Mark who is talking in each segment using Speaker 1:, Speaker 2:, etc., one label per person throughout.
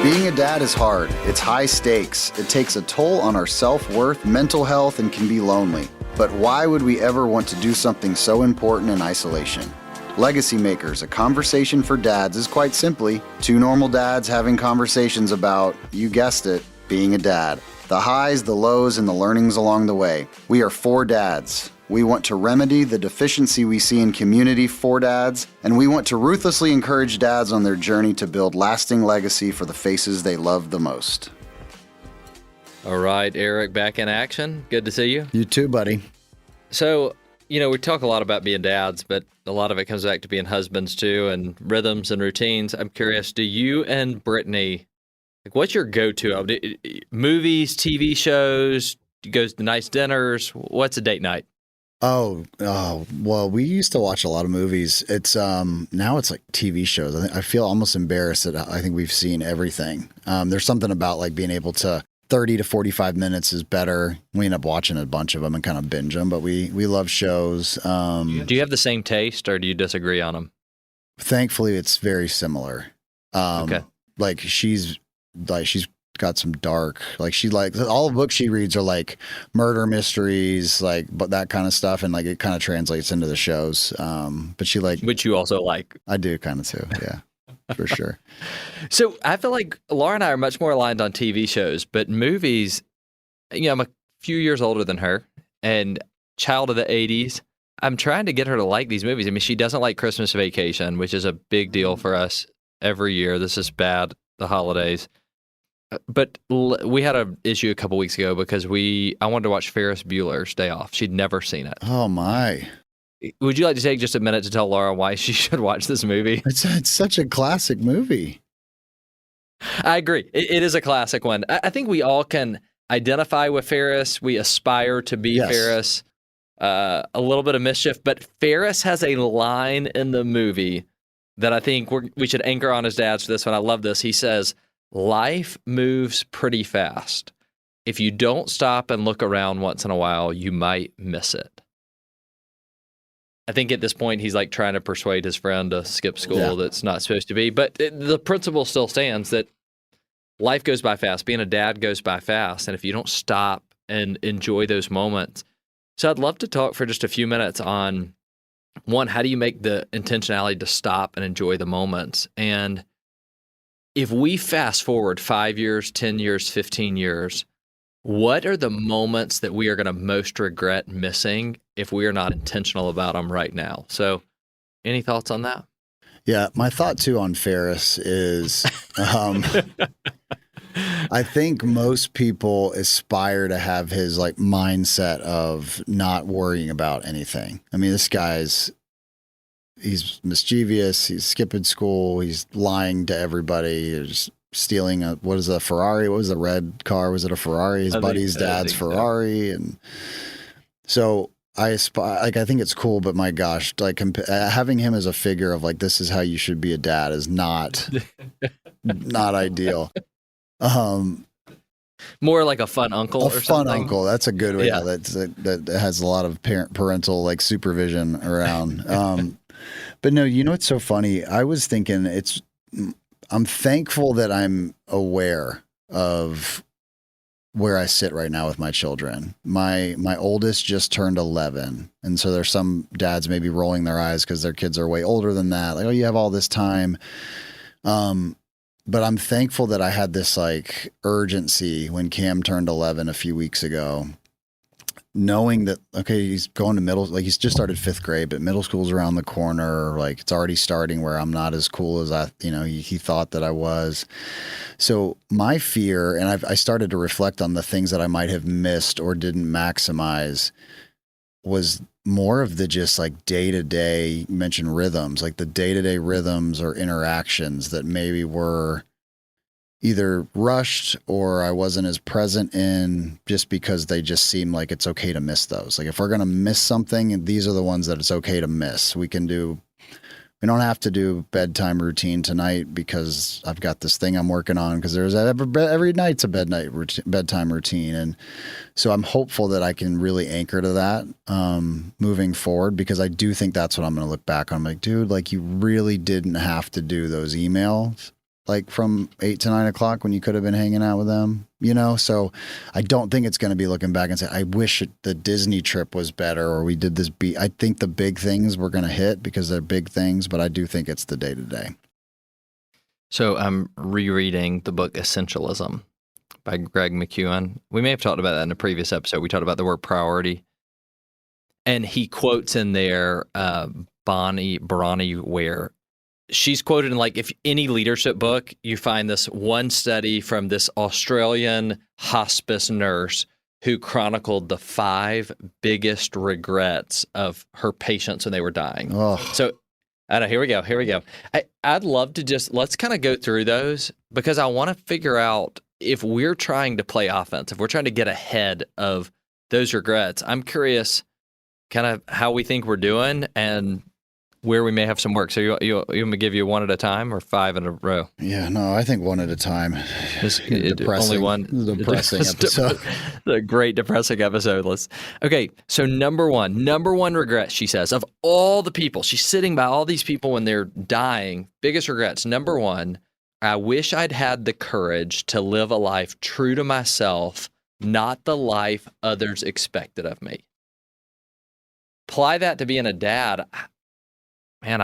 Speaker 1: Being a dad is hard. It's high stakes. It takes a toll on our self-worth, mental health, and can be lonely. But why would we ever want to do something so important in isolation? Legacy Makers, a conversation for dads, is quite simply two normal dads having conversations about, you guessed it, being a dad. The highs, the lows, and the learnings along the way. We are four dads. We want to remedy the deficiency we see in community for dads, and we want to ruthlessly encourage dads on their journey to build lasting legacy for the faces they love the most.
Speaker 2: All right, Eric, back in action. Good to see you.
Speaker 1: You too, buddy.
Speaker 2: So, we talk a lot about being dads, but a lot of it comes back to being husbands too, and rhythms and routines. I'm curious, do you and Brittany, what's your go-to? Movies, TV shows, goes to nice dinners? What's a date night?
Speaker 1: Oh, well, we used to watch a lot of movies. It's now it's like TV shows. I feel almost embarrassed that I think we've seen everything. There's something about like being able to 30 to 45 minutes is better. We end up watching a bunch of them and kind of binge them, but we love shows.
Speaker 2: Do you have the same taste or do you disagree on them?
Speaker 1: Thankfully, it's very similar.
Speaker 2: Okay.
Speaker 1: Like she's got some dark, like she like all the books she reads are like murder mysteries, like but that kind of stuff, and like it kind of translates into the shows. But she like,
Speaker 2: which you also like.
Speaker 1: I do kind of too, yeah, for sure.
Speaker 2: So I feel like Laura and I are much more aligned on TV shows, but movies. I'm a few years older than her, and child of the '80s. I'm trying to get her to like these movies. I mean, she doesn't like Christmas Vacation, which is a big deal for us every year. This is bad. The holidays. But we had an issue a couple weeks ago because I wanted to watch Ferris Bueller's Day Off. She'd never seen it.
Speaker 1: Oh, my.
Speaker 2: Would you like to take just a minute to tell Laura why she should watch this movie?
Speaker 1: It's such a classic movie.
Speaker 2: I agree. It is a classic one. I think we all can identify with Ferris. We aspire to be Ferris. A little bit of mischief. But Ferris has a line in the movie that I think we should anchor on as dads for this one. I love this. He says, "Life moves pretty fast. If you don't stop and look around once in a while, you might miss it." I think at this point, he's like trying to persuade his friend to skip school that's not supposed to be. But the principle still stands that life goes by fast. Being a dad goes by fast. And if you don't stop and enjoy those moments. So I'd love to talk for just a few minutes on, one, how do you make the intentionality to stop and enjoy the moments? And if we fast forward 5 years, 10 years, 15 years, what are the moments that we are going to most regret missing if we are not intentional about them right now? So any thoughts on that?
Speaker 1: Yeah, my thought too on Ferris is I think most people aspire to have his like mindset of not worrying about anything. I mean, this guy's he's mischievous. He's skipping school. He's lying to everybody. He's stealing what is a Ferrari? What was the red car? Was it a Ferrari? His buddy's dad's Ferrari. And so I think it's cool, but my gosh, like having him as a figure of like, this is how you should be a dad is not ideal.
Speaker 2: More like a fun uncle or something.
Speaker 1: Fun uncle. That's a good way. Yeah. That has a lot of parental like supervision around. But no, you know what's so funny? I was thinking I'm thankful that I'm aware of where I sit right now with my children. My oldest just turned 11. And so there's some dads maybe rolling their eyes because their kids are way older than that. Like, oh, you have all this time. But I'm thankful that I had this like urgency when Cam turned 11 a few weeks ago, knowing that, okay, he's going to he's just started 5th grade, but middle school's around the corner. Like it's already starting where I'm not as cool as he thought that I was. So my fear, and I started to reflect on the things that I might have missed or didn't maximize, was more of the just like day-to-day, you mentioned rhythms, like the day-to-day rhythms or interactions that maybe were either rushed or I wasn't as present in, just because they just seem like it's okay to miss those. Like if we're going to miss something, these are the ones that it's okay to miss. We don't have to do bedtime routine tonight because I've got this thing I'm working on, because there's every night's a bedtime routine. And so I'm hopeful that I can really anchor to that moving forward, because I do think that's what I'm going to look back on. I'm like, dude, like you really didn't have to do those emails. like from 8 to 9 o'clock when you could have been hanging out with them, So I don't think it's going to be looking back and say, I wish the Disney trip was better or we did this. I think the big things we're going to hit because they're big things, but I do think it's the day to day.
Speaker 2: So I'm rereading the book Essentialism by Greg McKeown. We may have talked about that in a previous episode. We talked about the word priority. And he quotes in there Bronnie Ware. She's quoted in like if any leadership book, you find this one study from this Australian hospice nurse who chronicled the 5 biggest regrets of her patients when they were dying.
Speaker 1: Oh.
Speaker 2: So I know, here we go. I'd love to let's kind of go through those because I want to figure out if we're trying to play offense, if we're trying to get ahead of those regrets. I'm curious kind of how we think we're doing and where we may have some work. So you want me to give you one at a time or 5 in a row?
Speaker 1: Yeah, no, I think one at a time.
Speaker 2: Only one.
Speaker 1: Depressing episode.
Speaker 2: The great depressing episode. Okay, so number one regret, she says, of all the people, she's sitting by all these people when they're dying, biggest regrets. Number 1, I wish I'd had the courage to live a life true to myself, not the life others expected of me. Apply that to being a dad. Man,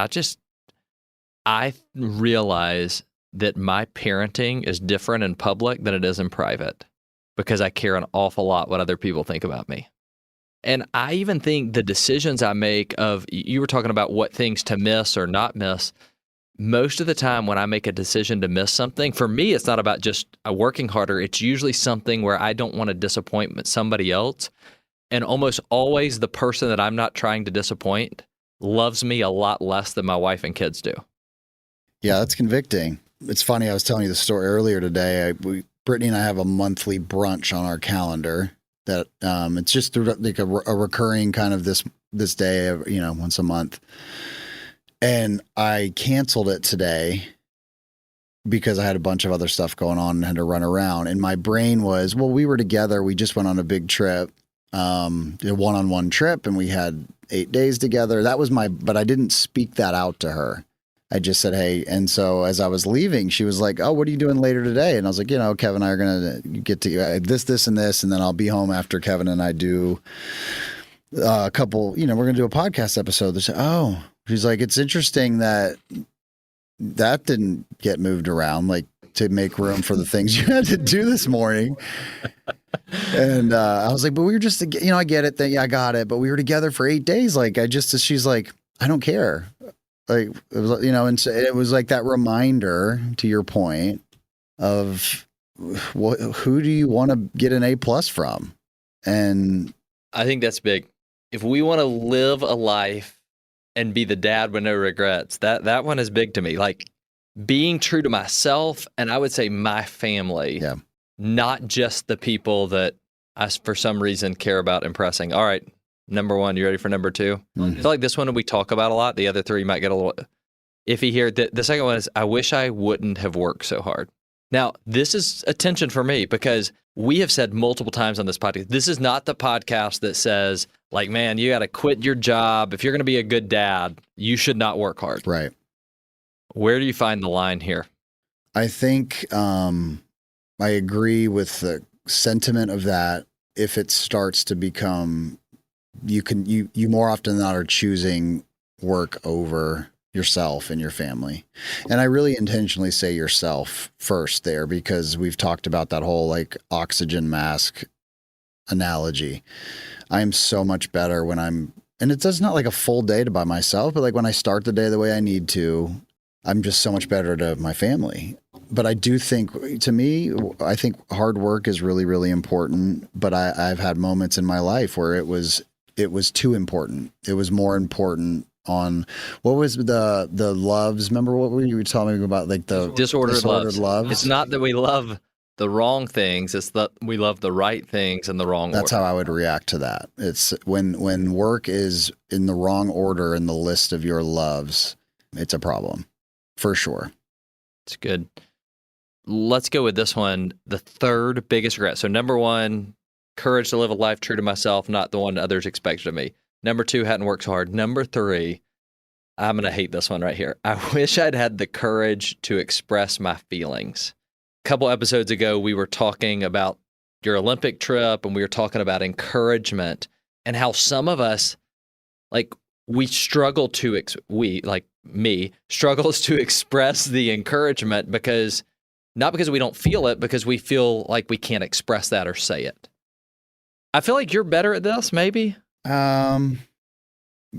Speaker 2: I realize that my parenting is different in public than it is in private because I care an awful lot what other people think about me. And I even think the decisions I make you were talking about what things to miss or not miss. Most of the time when I make a decision to miss something, for me, it's not about just working harder. It's usually something where I don't want to disappoint somebody else. And almost always the person that I'm not trying to disappoint loves me a lot less than my wife and kids do.
Speaker 1: Yeah, that's convicting. It's funny. I was telling you the story earlier today. Brittany and I have a monthly brunch on our calendar that it's just like a recurring kind of this day, once a month. And I canceled it today because I had a bunch of other stuff going on and had to run around. And my brain was, well, we were together. We just went on a big trip, a one-on-one trip, and we had 8 days together. But I didn't speak that out to her. I just said, hey. And so as I was leaving, she was like, oh, what are you doing later today? And I was like, Kevin and I are going to get to this, and this, and then I'll be home after Kevin and I do a couple, we're going to do a podcast episode. She's like, it's interesting that didn't get moved around, like to make room for the things you had to do this morning. And I was like, but we were just, I get it. I got it. But we were together for 8 days. She's like, I don't care. Like, it was, and so it was like that reminder to your point of who do you want to get an A+ from? And
Speaker 2: I think that's big. If we want to live a life and be the dad with no regrets, that one is big to me. Like being true to myself, and I would say my family, not just the people that I, for some reason, care about impressing. All right, number 1, you ready for number 2? Mm-hmm. I feel like this one we talk about a lot. The other 3 might get a little iffy here. The second one is, I wish I wouldn't have worked so hard. Now, this is a tension for me because we have said multiple times on this podcast, this is not the podcast that says, like, man, you got to quit your job. If you're going to be a good dad, you should not work hard.
Speaker 1: Right.
Speaker 2: Where do you find the line here?
Speaker 1: I think I agree with the sentiment of that. If it starts to become, you more often than not are choosing work over yourself and your family. And I really intentionally say yourself first there because we've talked about that whole like oxygen mask analogy. I am so much better when and it does not like a full day by myself, but like when I start the day the way I need to, I'm just so much better to my family. But I do think, to me, I think hard work is really, really important. But I've had moments in my life where it was too important. It was more important on what was the loves. Remember what you were telling me about, like the
Speaker 2: disordered loves. It's not that we love the wrong things. It's that we love the right things in the wrong order.
Speaker 1: That's how I would react to that. It's when work is in the wrong order in the list of your loves, it's a problem for sure.
Speaker 2: It's good. Let's go with this one. The third biggest regret. So number 1, courage to live a life true to myself, not the one others expected of me. Number 2, hadn't worked so hard. Number 3, I'm going to hate this one right here. I wish I'd had the courage to express my feelings. A couple episodes ago, we were talking about your Olympic trip and we were talking about encouragement and how some of us, like, we struggle to, like me, struggles to express the encouragement because, not because we don't feel it, because we feel like we can't express that or say it. I feel like you're better at this, maybe?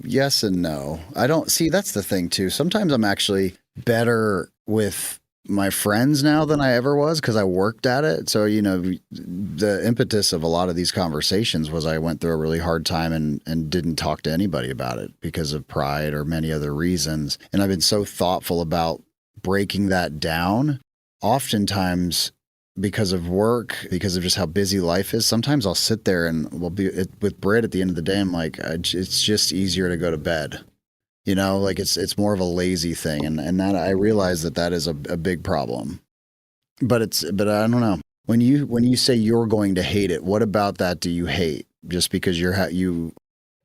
Speaker 1: Yes and no. I don't see, that's the thing too. Sometimes I'm actually better with my friends now than I ever was because I worked at it. So, the impetus of a lot of these conversations was I went through a really hard time and didn't talk to anybody about it because of pride or many other reasons. And I've been so thoughtful about breaking that down. Oftentimes, because of work, because of just how busy life is, sometimes I'll sit there and with Britt at the end of the day, I'm like, it's just easier to go to bed. Like it's more of a lazy thing. And that I realize that is a big problem. But I don't know. When you say you're going to hate it, what about that do you hate? Just because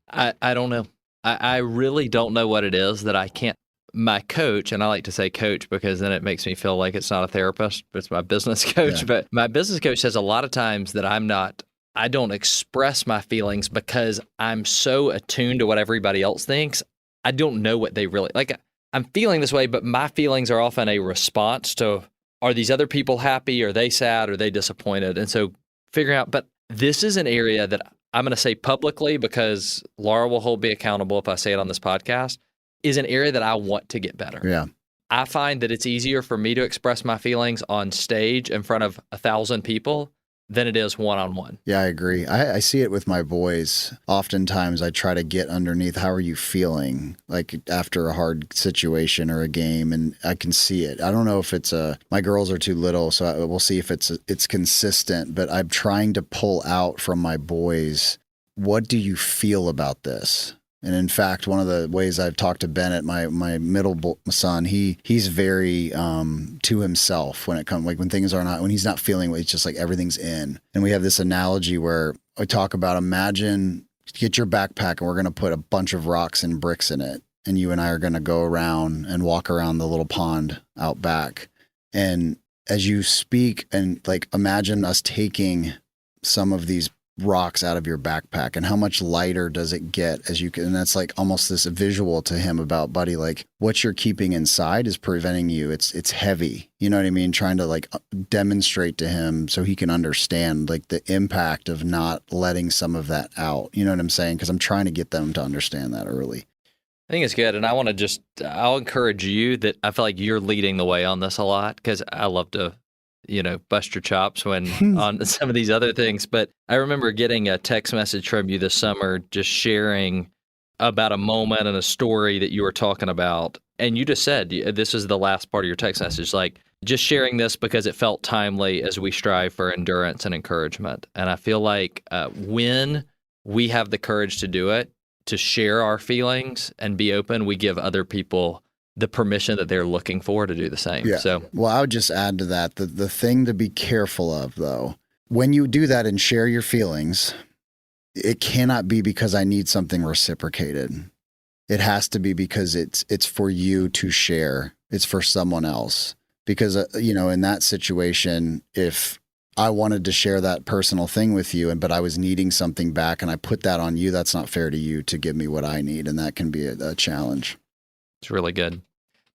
Speaker 2: I don't know. I really don't know what it is that I can't. My coach, and I like to say coach because then it makes me feel like it's not a therapist, but it's my business coach. Yeah. But my business coach says a lot of times that I don't express my feelings because I'm so attuned to what everybody else thinks. I don't know what they really like. I'm feeling this way, but my feelings are often a response to, are these other people happy? Are they sad? Are they disappointed? And so figuring out, but this is an area that I'm going to say publicly because Laura will hold me accountable if I say it on this podcast, is an area that I want to get better.
Speaker 1: Yeah.
Speaker 2: I find that it's easier for me to express my feelings on stage in front of 1,000 people than it is one-on-one.
Speaker 1: Yeah, I agree. I see it with my boys. Oftentimes I try to get underneath, how are you feeling? Like after a hard situation or a game, and I can see it. I don't know if it's my girls are too little, so we'll see if it's consistent, but I'm trying to pull out from my boys, what do you feel about this? And in fact, one of the ways I've talked to Bennett, my middle son, he's very to himself when it comes, like when he's not feeling it, it's just like everything's in. And we have this analogy where I talk about, imagine, get your backpack and we're going to put a bunch of rocks and bricks in it. And you and I are going to go around and walk around the little pond out back. And as you speak and like, imagine us taking some of these rocks out of your backpack and how much lighter does it get as you can, and that's like almost this visual to him about, buddy, like what you're keeping inside is preventing you. It's heavy. You know what I mean? Trying to like demonstrate to him so he can understand like the impact of not letting some of that out. You know what I'm saying? Because I'm trying to get them to understand that early.
Speaker 2: I think it's good. And I'll encourage you that I feel like you're leading the way on this a lot because I love to bust your chops when on some of these other things. But I remember getting a text message from you this summer, just sharing about a moment and a story that you were talking about. And you just said, this is the last part of your text message, like just sharing this because it felt timely as we strive for endurance and encouragement. And I feel like when we have the courage to do it, to share our feelings and be open, we give other people the permission that they're looking for to do the same.
Speaker 1: Yeah.
Speaker 2: So,
Speaker 1: well, I would just add to that, the thing to be careful of though, when you do that and share your feelings, it cannot be because I need something reciprocated. It has to be because it's for you to share. It's for someone else. Because, in that situation, if I wanted to share that personal thing with you, but I was needing something back and I put that on you, that's not fair to you to give me what I need. And that can be a challenge.
Speaker 2: It's really good.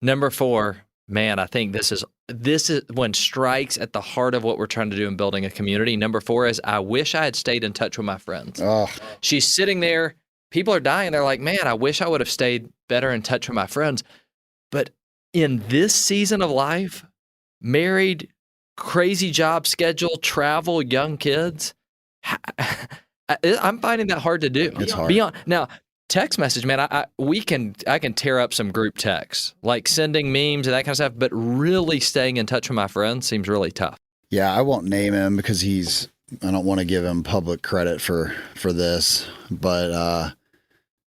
Speaker 2: Number 4, man, I think this is when strikes at the heart of what we're trying to do in building a community. Number 4 is, I wish I had stayed in touch with my friends.
Speaker 1: Oh.
Speaker 2: She's sitting there, people are dying. They're like, man, I wish I would have stayed better in touch with my friends. But in this season of life, married, crazy job schedule, travel, young kids, I'm finding that hard to do.
Speaker 1: It's hard.
Speaker 2: Now, text message, man, I can tear up some group texts, like sending memes and that kind of stuff, but really staying in touch with my friends seems really tough.
Speaker 1: Yeah, I won't name him because I don't want to give him public credit for this, but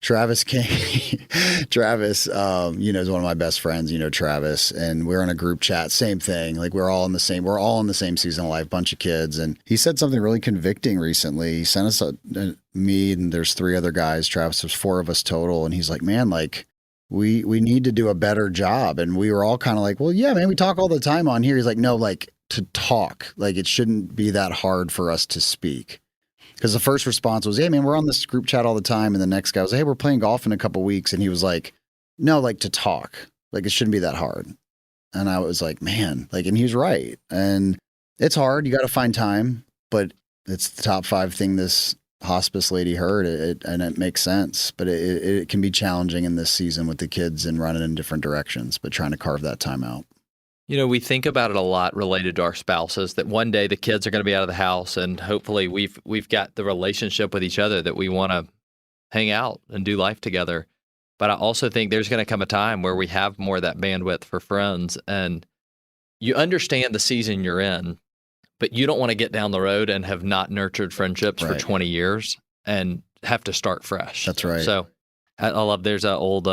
Speaker 1: Travis Travis, is one of my best friends, Travis, and we're in a group chat, same thing. Like we're all in the same season of life, bunch of kids. And he said something really convicting recently. He sent us me and there's 3 other guys, Travis, there's 4 of us total. And he's like, man, like we need to do a better job. And we were all kind of like, well, yeah, man, we talk all the time on here. He's like, no, like to talk, like it shouldn't be that hard for us to speak. Because the first response was, hey, man, we're on this group chat all the time. And the next guy was, hey, we're playing golf in a couple weeks. And he was like, no, like to talk, like it shouldn't be that hard. And I was like, man, like, and he was right. And it's hard. You got to find time, but it's the top 5 thing this hospice lady heard, and it makes sense. But it can be challenging in this season with the kids and running in different directions, but trying to carve that time out.
Speaker 2: You know, we think about it a lot related to our spouses, that one day the kids are going to be out of the house, and hopefully we've got the relationship with each other that we want to hang out and do life together. But I also think there's going to come a time where we have more of that bandwidth for friends, and you understand the season you're in, but you don't want to get down the road and have not nurtured friendships for 20 years and have to start fresh.
Speaker 1: That's right.
Speaker 2: So I love, there's an old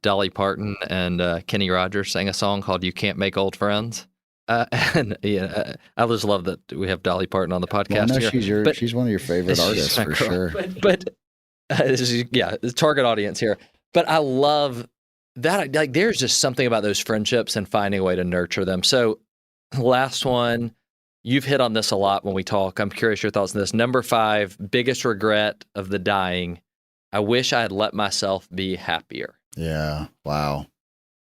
Speaker 2: Dolly Parton and Kenny Rogers sang a song called "You Can't Make Old Friends." And yeah, I just love that we have Dolly Parton on the podcast.
Speaker 1: Well, no, she's one of your favorite artists for sure.
Speaker 2: But this is, the target audience here. But I love that. Like, there's just something about those friendships and finding a way to nurture them. So, last one, you've hit on this a lot when we talk. I'm curious your thoughts on this. Number 5, biggest regret of the dying. I wish I had let myself be happier.
Speaker 1: Yeah. Wow.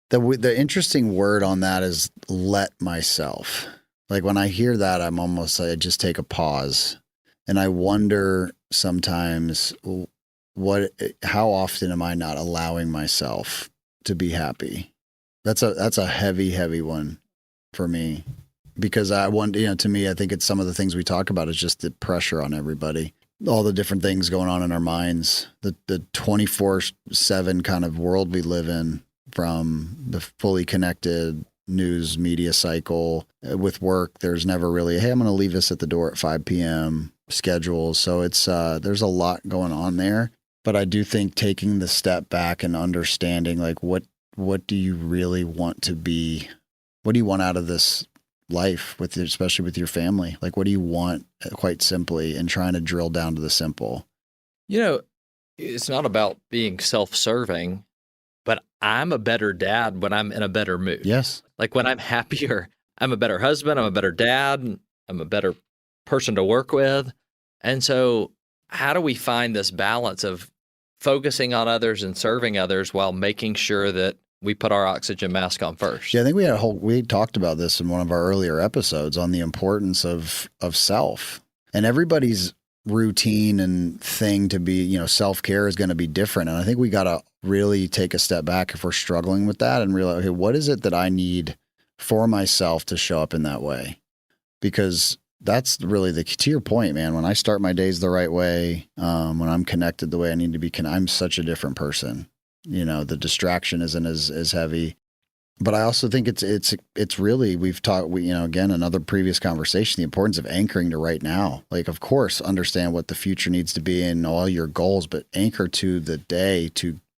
Speaker 1: The interesting word on that is let myself. Like when I hear that, I just take a pause and I wonder sometimes how often am I not allowing myself to be happy? That's a heavy one for me, because to me, I think it's some of the things we talk about is just the pressure on everybody. All the different things going on in our minds, the 24/7 kind of world we live in, from the fully connected news media cycle with work. There's never really, hey, I'm going to leave this at the door at 5 p.m. schedules. So it's, there's a lot going on there, but I do think taking the step back and understanding, like, what do you really want to be? What do you want out of this life, especially with your family? Like, what do you want, quite simply, and trying to drill down to the simple?
Speaker 2: You know, it's not about being self-serving, but I'm a better dad when I'm in a better mood.
Speaker 1: Yes.
Speaker 2: Like when I'm happier, I'm a better husband, I'm a better dad, I'm a better person to work with. And so how do we find this balance of focusing on others and serving others while making sure that we put our oxygen mask on first?
Speaker 1: Yeah, I think we talked about this in one of our earlier episodes on the importance of self. And everybody's routine and thing to be, self-care is going to be different. And I think we got to really take a step back if we're struggling with that and realize, okay, what is it that I need for myself to show up in that way? Because that's really to your point, man. When I start my days the right way, when I'm connected the way I need to be, I'm such a different person. The distraction isn't as heavy. But I also think it's really, we've talked, again, another previous conversation, the importance of anchoring to right now. Like, of course, understand what the future needs to be and all your goals, but anchor to the day.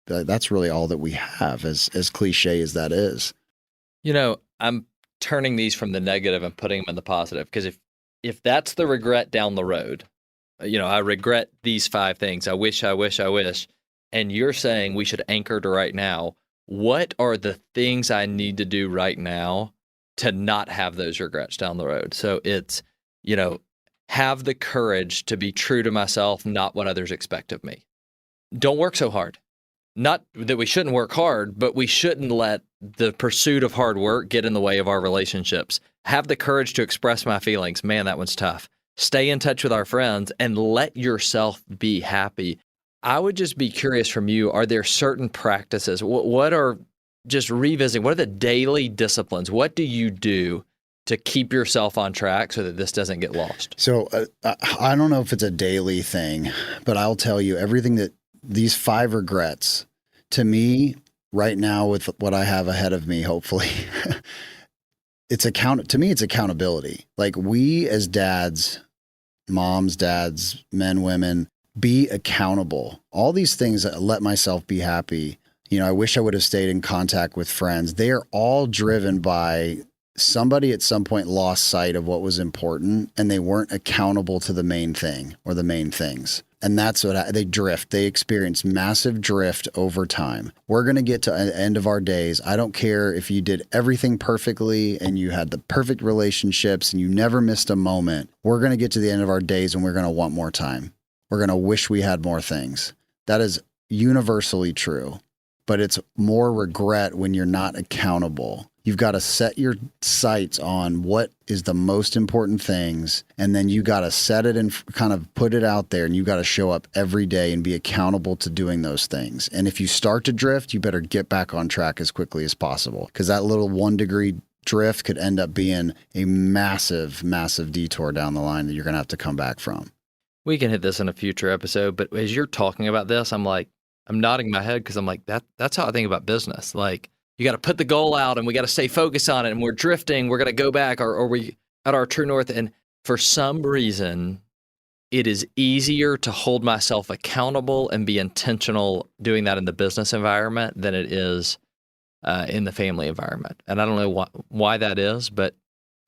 Speaker 1: That's really all that we have, as cliche as that is.
Speaker 2: I'm turning these from the negative and putting them in the positive, because if that's the regret down the road, I regret these 5 things. I wish, and you're saying we should anchor to right now. What are the things I need to do right now to not have those regrets down the road? So it's, have the courage to be true to myself, not what others expect of me. Don't work so hard. Not that we shouldn't work hard, but we shouldn't let the pursuit of hard work get in the way of our relationships. Have the courage to express my feelings. Man, that one's tough. Stay in touch with our friends and let yourself be happy. I would just be curious from you, are there certain practices? What are, just revisiting, what are the daily disciplines? What do you do to keep yourself on track so that this doesn't get lost?
Speaker 1: So I don't know if it's a daily thing, but I'll tell you everything that these 5 regrets, to me right now with what I have ahead of me, hopefully, to me, it's accountability. Like, we as dads, moms, dads, men, women, be accountable. All these things that let myself be happy. I wish I would have stayed in contact with friends. They are all driven by somebody at some point lost sight of what was important and they weren't accountable to the main thing or the main things. And that's what they drift. They experience massive drift over time. We're going to get to the end of our days. I don't care if you did everything perfectly and you had the perfect relationships and you never missed a moment. We're going to get to the end of our days and we're going to want more time. We're going to wish we had more things. That is universally true, but it's more regret when you're not accountable. You've got to set your sights on what is the most important things, and then you got to set it and kind of put it out there, and you got to show up every day and be accountable to doing those things. And if you start to drift, you better get back on track as quickly as possible, because that little 1 degree drift could end up being a massive, massive detour down the line that you're going to have to come back from.
Speaker 2: We can hit this in a future episode, but as you're talking about this, I'm nodding my head because I'm like, that's how I think about business. Like, you got to put the goal out and we got to stay focused on it, and we're drifting. We're going to go back or we at our true north. And for some reason, it is easier to hold myself accountable and be intentional doing that in the business environment than it is in the family environment. And I don't know why that is, but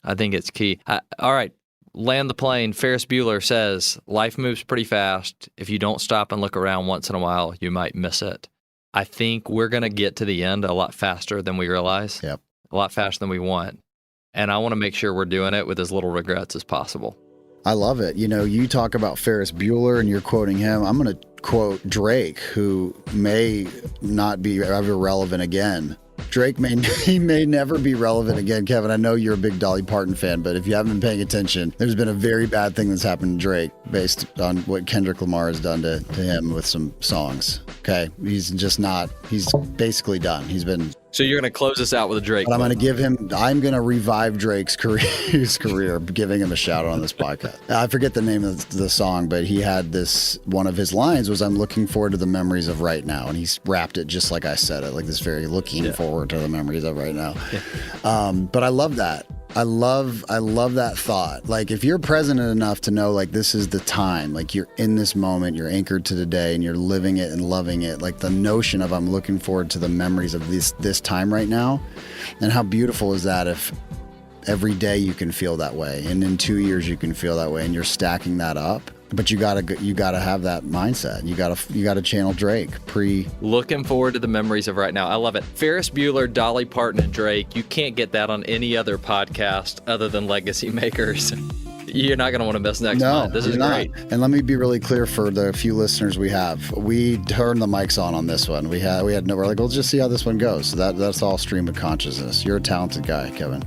Speaker 2: I think it's key. All right. Land the plane. Ferris Bueller says, life moves pretty fast. If you don't stop and look around once in a while, you might miss it. I think we're going to get to the end a lot faster than we realize.
Speaker 1: Yep.
Speaker 2: A lot faster than we want. And I want to make sure we're doing it with as little regrets as possible.
Speaker 1: I love it. You know, you talk about Ferris Bueller and you're quoting him. I'm going to quote Drake, who may not be ever relevant again. Drake may never be relevant again. Kevin, I know you're a big Dolly Parton fan, but if you haven't been paying attention, there's been a very bad thing that's happened to Drake based on what Kendrick Lamar has done to him with some songs. Okay. He's basically done.
Speaker 2: So you're going to close us out with a Drake.
Speaker 1: But I'm going to revive Drake's career, giving him a shout out on this podcast. I forget the name of the song, but he had one of his lines was, I'm looking forward to the memories of right now. And he's rapped it just like I said it, like this very looking forward to the memories of right now. Yeah. But I love that. I love that thought. Like, if you're present enough to know, like, this is the time, like you're in this moment, you're anchored to today and you're living it and loving it. Like the notion of I'm looking forward to the memories of this time right now. And how beautiful is that if every day you can feel that way, and in 2 years you can feel that way, and you're stacking that up. But you gotta have that mindset. You gotta channel Drake.
Speaker 2: Looking forward to the memories of right now. I love it. Ferris Bueller, Dolly Parton, and Drake. You can't get that on any other podcast other than Legacy Makers. You're not going to want to miss next month. This is great.
Speaker 1: And let me be really clear for the few listeners we have. We turned the mics on this one. We're like, let's just see how this one goes. So that's all stream of consciousness. You're a talented guy, Kevin.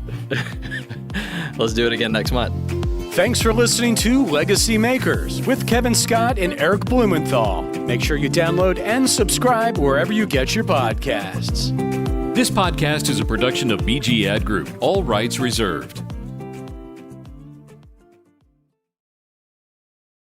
Speaker 2: Let's do it again next month.
Speaker 3: Thanks for listening to Legacy Makers with Kevin Scott and Eric Blumenthal. Make sure you download and subscribe wherever you get your podcasts.
Speaker 4: This podcast is a production of BG Ad Group. All rights reserved.